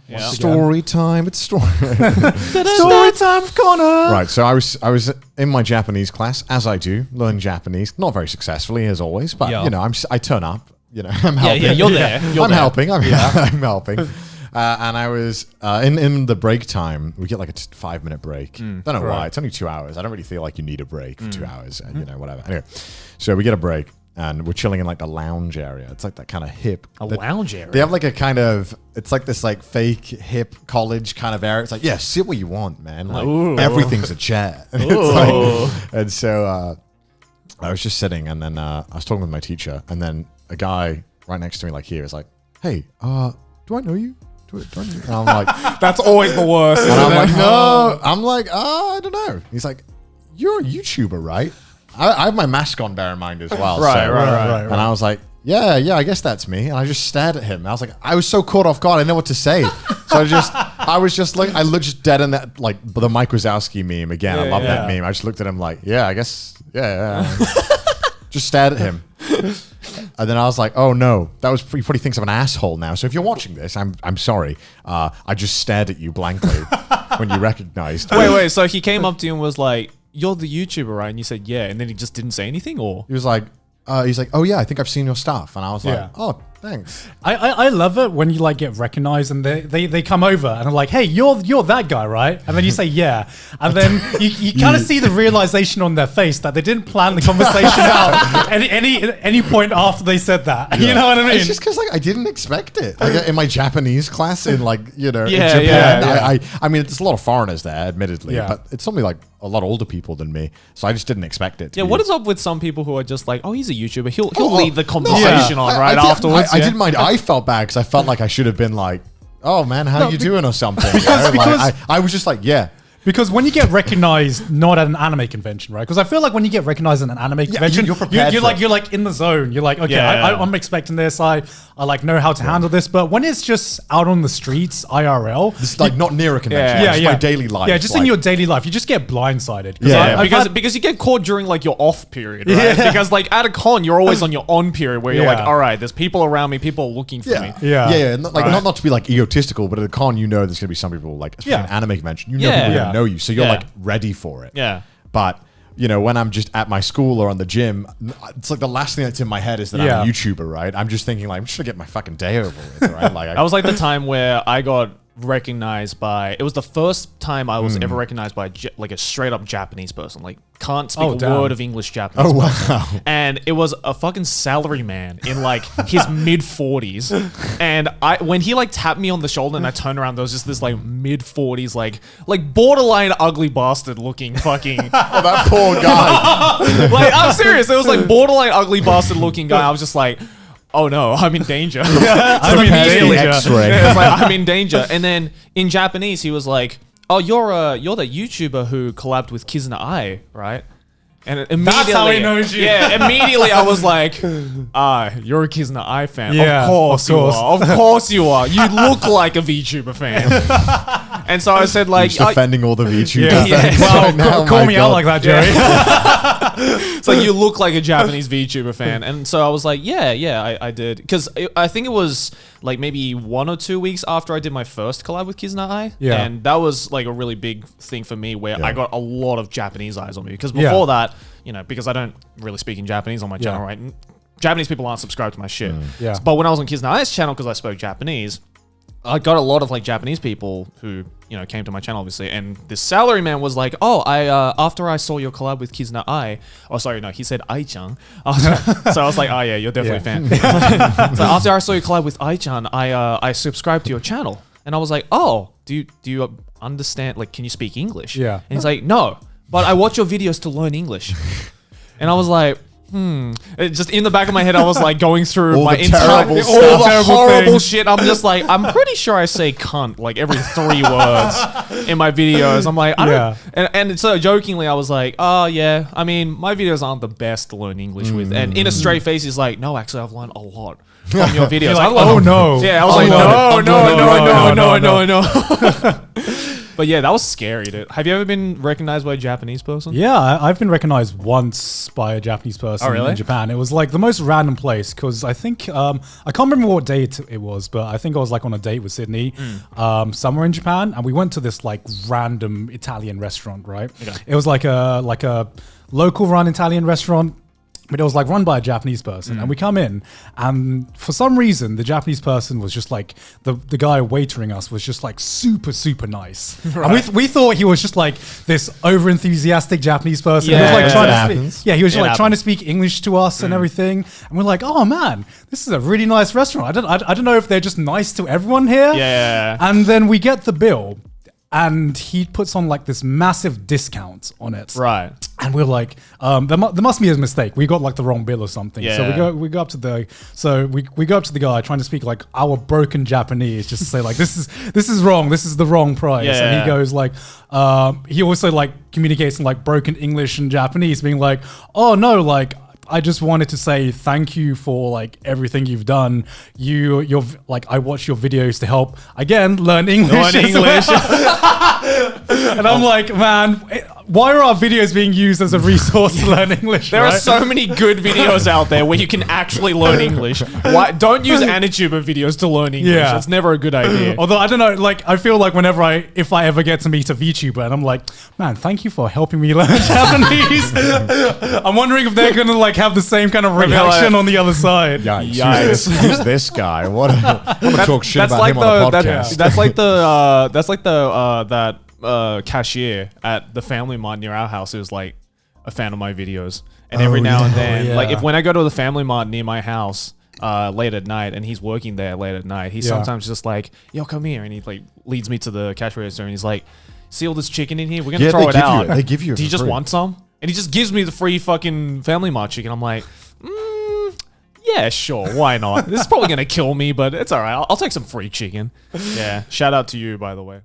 Yeah. Story time. It's story. Story time corner. Right. So I was in my Japanese class, as I do, learning Japanese. Not very successfully, as always, but Yeah. you know, I turn up. You know, I'm helping. Yeah, you're there. I'm helping. I'm helping. And I was in the break time. We get like a 5-minute break. Don't know why. It's only 2 hours. I don't really feel like you need a break for 2 hours. And, you know, whatever. Anyway, so we get a break. And we're chilling in like the lounge area. It's like that kind of hip. Lounge area? They have like a kind of, it's like this like fake hip college kind of area. It's like, yeah, sit where you want, man. Like everything's a chair. And so I was just sitting and then I was talking with my teacher. And then a guy right next to me like here is like, hey, do I know you? Do I know you? And I'm like, that's always the worst. And I'm like, no. I'm like, I don't know. He's like, you're a YouTuber, right? I have my mask on, bear in mind, as well. Right. And I was like, yeah, I guess that's me. And I just stared at him. I was like, I was so caught off guard. I didn't know what to say. So I was just like, I looked just dead in that, like the Mike Wazowski meme again. I love that meme. I just looked at him like, yeah, I guess, yeah. Just stared at him. And then I was like, oh no, that was he probably thinks I'm an asshole now. So if you're watching this, I'm sorry. I just stared at you blankly when you recognized me. Wait. So he came up to you and was like, you're the YouTuber, right? And you said, yeah. And then he just didn't say anything, or? He was like, oh yeah, I think I've seen your stuff. And I was like, oh, thanks. I love it when you like get recognized and they come over and are like, hey, you're that guy, right? And then you say, yeah. And then you kind of see the realization on their face that they didn't plan the conversation out at any point after they said that. Yeah. You know what I mean? It's just because like I didn't expect it. Like in my Japanese class in like, you know, in Yeah, Japan, I mean, there's a lot of foreigners there, admittedly, Yeah. but it's only like a lot older people than me. So I just didn't expect it. Yeah, what is up with some people who are just like, oh, he's a YouTuber. He'll lead the conversation on I did- afterwards. I didn't mind. I felt bad because I felt like I should have been like, oh man, how you doing or something. Because- Like, I was just like, yeah. Because when you get recognized, not at an anime convention, right? Because I feel like when you get recognized at an anime convention, you're prepared for it. you're like in the zone. You're like, okay, Yeah. I'm expecting this. I like know how to handle this. But when it's just out on the streets, IRL, It's like not near a convention. Yeah. Just my daily life. yeah, just in your daily life, you just get blindsided. Yeah. Because you get caught during like your off period, right? Yeah. Because like at a con, you're always on your on period where you're Yeah. like, all right, there's people around me, people are looking for me. Yeah. Not, like not to be like egotistical, but at a con, you know, there's gonna be some people like, especially an anime convention, you know, Yeah. people Yeah. don't know you, so you're Yeah. like ready for it. Yeah. But you know, when I'm just at my school or on the gym, it's like the last thing that's in my head is that I'm a YouTuber, right? I'm just thinking like, I'm just gonna get my fucking day over with, right? Like, That was like the time where I got recognized by, it was the first time I was ever recognized by like a straight up Japanese person, like can't speak word of English Japanese person. And it was a fucking salary man in like his mid 40s. And when he like tapped me on the shoulder and I turned around, there was just this like mid 40s, like borderline ugly bastard looking fucking oh, that poor guy. like, I'm serious. It was like borderline ugly bastard looking guy. I was just like, oh no, I'm in danger. I'm in danger. X-ray. It was like, I'm in danger. And then in Japanese, he was like, oh, you're the YouTuber who collabed with Kizuna Ai, right? And immediately, how he knows you. Yeah, immediately I was like, you're a Kizuna Ai fan. Yeah, of course of you course. are. Of course you are. You look like a VTuber fan. And so I said like, Just defending all the VTubers. Yeah. Yeah. Well, right now, call my me God. out like that, Jerry. it's like, you look like a Japanese VTuber fan. And so I was like, yeah, I did. Because I think it was like maybe 1 or 2 weeks after I did my first collab with Kizuna Ai. Yeah. And that was like a really big thing for me where I got a lot of Japanese eyes on me. Because before that, you know, because I don't really speak in Japanese on my channel, right? Japanese people aren't subscribed to my shit. Yeah. But when I was on Kizuna Ai's channel, because I spoke Japanese, I got a lot of like Japanese people who, you know, came to my channel obviously, and this salary man was like, oh, after I saw your collab with Kizuna Ai, oh sorry, no, he said Ai-chan. So I was like, oh yeah, you're definitely a fan. So after I saw your collab with Ai-chan, I subscribed to your channel, and I was like, oh, do you understand? Like, can you speak English? Yeah. And he's like, no, but I watch your videos to learn English. And I was like, It just in the back of my head, I was like going through All my the entire, terrible all stuff. the Terrible horrible things. shit. I'm just like, I'm pretty sure I say cunt like every 3 words in my videos. I'm like, I don't, and so jokingly, I was like, oh yeah, I mean, my videos aren't the best to learn English with. And in a straight face, he's like, no, actually, I've learned a lot from your videos. You're like, I learned- oh no. Yeah, I was Oh, like, no. no. But yeah, that was scary, dude. Have you ever been recognized by a Japanese person? Yeah, I've been recognized once by a Japanese person really? in Japan. It was like the most random place because I think I can't remember what date it was, but I think I was like on a date with Sydney, somewhere in Japan, and we went to this like random Italian restaurant. Right? Okay. It was like a local run Italian restaurant. But it was like run by a Japanese person, and we come in, and for some reason, the Japanese person was just like the guy waitering us was just like super nice, Right. and we thought he was just like this over enthusiastic Japanese person. Yeah, he was like yeah, trying it to happens. speak, he was It like trying to happens. speak English to us and everything, and we're like, oh man, this is a really nice restaurant. I don't know if they're just nice to everyone here. Yeah. And then we get the bill, and he puts on like this massive discount on it. Right. And we're like, there must be a mistake. We got like the wrong bill or something. So Yeah. we go up to the guy trying to speak like our broken Japanese, just to say like this is wrong. This is the wrong price. Yeah. And he goes like, he also like communicates in like broken English and Japanese, being like, oh no, like I just wanted to say thank you for like everything you've done. You're like I watch your videos to help again learn English. Learn as English. well. And I'm like, man, why are our videos being used as a resource to learn English? There right? are so many good videos out there where you can actually learn English. Why don't use Anituber videos to learn English? Yeah. It's never a good idea. Although I don't know, like I feel like if I ever get to meet a VTuber and I'm like, man, thank you for helping me learn Japanese. I'm wondering if they're gonna like have the same kind of reaction on the other side. Yikes. Who's this guy? What? I want to talk shit about him on the podcast. That's like that cashier at the Family Mart near our house who's like a fan of my videos, and every now and then, like if when I go to the Family Mart near my house late at night, and he's working there late at night, he's sometimes just like, "Yo, come here," and he like leads me to the cash register, and he's like, "See all this chicken in here? We're gonna throw it out. They give you it Do you for just free." want some?" And he just gives me the free fucking Family Mart chicken. I'm like, yeah, sure, why not? This is probably gonna kill me, but it's all right. I'll take some free chicken. Yeah, shout out to you, by the way.